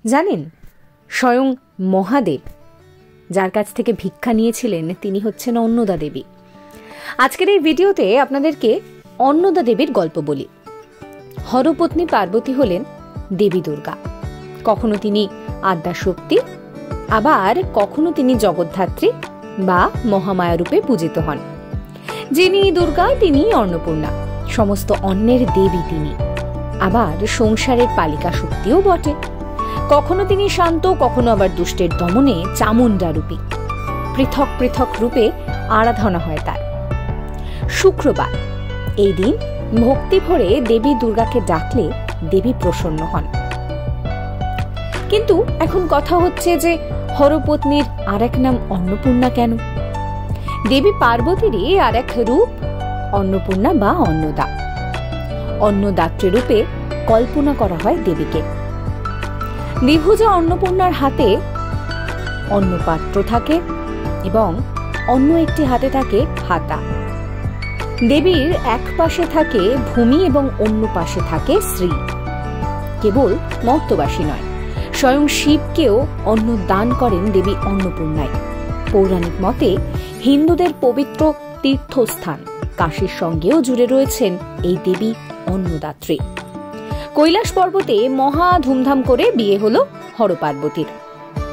জানেন, স্বয়ং মহাদেব যার কাছ থেকে ভিক্ষা নিয়েছিলেন তিনি হচ্ছেন অন্নদা দেবী। আজকের এই ভিডিওতে আপনাদেরকে অন্নদা দেবীর গল্প বলি। হরপত্নী পার্বতী হলেন দেবী দুর্গা। কখনো তিনি আদ্যাশক্তি, আবার কখনো তিনি জগদ্ধাত্রী বা মহামায়া রূপে পূজিত হন। যিনি দুর্গা তিনি অন্নপূর্ণা, সমস্ত অন্নের দেবী তিনি, আবার সংসারের পালিকা শক্তিও বটে। কখনো তিনি শান্ত, কখনো আবার দুষ্টের দমনে চামুণ্ডা রূপী। পৃথক পৃথক রূপে আরাধনা হয় তার। শুক্রবার এই দিন ভক্তি ভরে দেবী দুর্গাকে ডাকলে দেবী প্রসন্ন হন। কিন্তু এখন কথা হচ্ছে যে হরপত্নীর আর এক নাম অন্নপূর্ণা কেন? দেবী পার্বতীরই আর এক রূপ অন্নপূর্ণা বা অন্নদা। অন্নদাত্রী রূপে কল্পনা করা হয় দেবীকে। দ্বিভুজা অন্নপূর্ণার হাতে অন্নপাত্র থাকে এবং অন্য একটি হাতে থাকে হাতা। দেবীর এক পাশে থাকে ভূমি এবং অন্য পাশে থাকে শ্রী। কেবল মর্তবাসী নয়, স্বয়ং শিবকেও অন্ন দান করেন দেবী অন্নপূর্ণায়। পৌরাণিক মতে হিন্দুদের পবিত্র তীর্থস্থান কাশীর সঙ্গেও জুড়ে রয়েছেন এই দেবী অন্নদাত্রী। কৈলাস পর্বতে মহা ধুমধাম করে বিয়ে হলো হরপার্বতীর।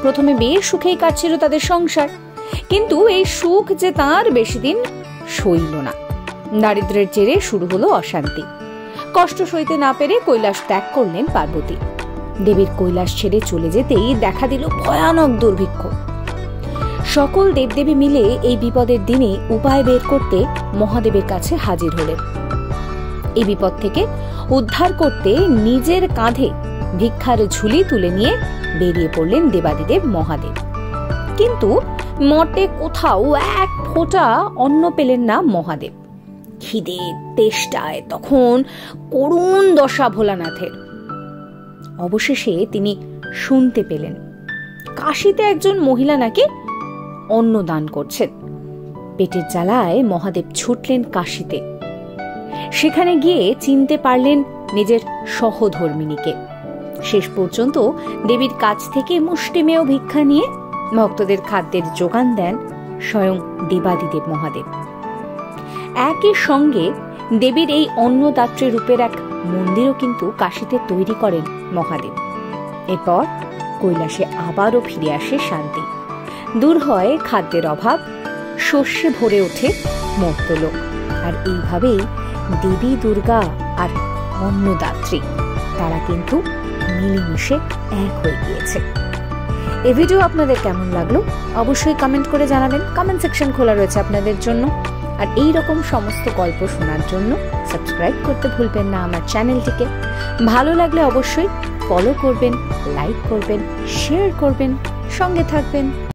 প্রথমে বেশ সুখেই কাটছিল তাদের সংসার, কিন্তু এই সুখ যে তার বেশি দিন সইল না। দারিদ্র্যের জেরে শুরু হলো অশান্তি। কষ্ট সইতে না পেরে কৈলাস ত্যাগ করলেন পার্বতী। দেবীর কৈলাস ছেড়ে চলে যেতেই দেখা দিল ভয়ানক দুর্ভিক্ষ। সকল দেবদেবী মিলে এই বিপদের দিনে উপায় বের করতে মহাদেবের কাছে হাজির হলেন। এই বিপদ থেকে উদ্ধার করতে নিজের কাঁধে ভিক্ষার ঝুলি তুলে নিয়ে বেরিয়ে পড়লেন দেবাদিদেব মহাদেব। কিন্তু মঠে কোথাও এক ফোঁটা অন্ন পেলেন না মহাদেব। খিদে তেষ্টায় তখন করুণ দশা ভোলানাথের। অবশেষে তিনি শুনতে পেলেন কাশীতে একজন মহিলা নাকি অন্ন দান করছেন। পেটের জ্বালায় মহাদেব ছুটলেন কাশীতে। সেখানে গিয়ে চিনতে পারলেন নিজের সহধর্মিণীকে। শেষ পর্যন্ত দেবীর কাছ থেকে মুষ্টিমেয় ভিক্ষা নিয়ে ভক্তদের খাদ্যের যোগান দেন স্বয়ং দেবাদিদেব মহাদেব। একই সঙ্গে দেবীর এই অন্নদাত্রী রূপের এক মন্দিরও কিন্তু কাশীতে তৈরি করেন মহাদেব। এরপর কৈলাসে আবারও ফিরে আসে শান্তি। দূর হয় খাদ্যের অভাব, শস্যে ভরে ওঠে মর্তলোক। আর এইভাবেই দেবী দুর্গা আর অন্নদাত্রী তারা কিন্তু মিলেমিশে এক হয়ে গিয়েছে। এই ভিডিও আপনাদের কেমন লাগলো অবশ্যই কমেন্ট করে জানাবেন। কমেন্ট সেকশন খোলা রয়েছে আপনাদের জন্য। আর এই রকম সমস্ত গল্প শোনার জন্য সাবস্ক্রাইব করতে ভুলবেন না আমার চ্যানেলটিকে। ভালো লাগলে অবশ্যই ফলো করবেন, লাইক করবেন, শেয়ার করবেন, সঙ্গে থাকবেন।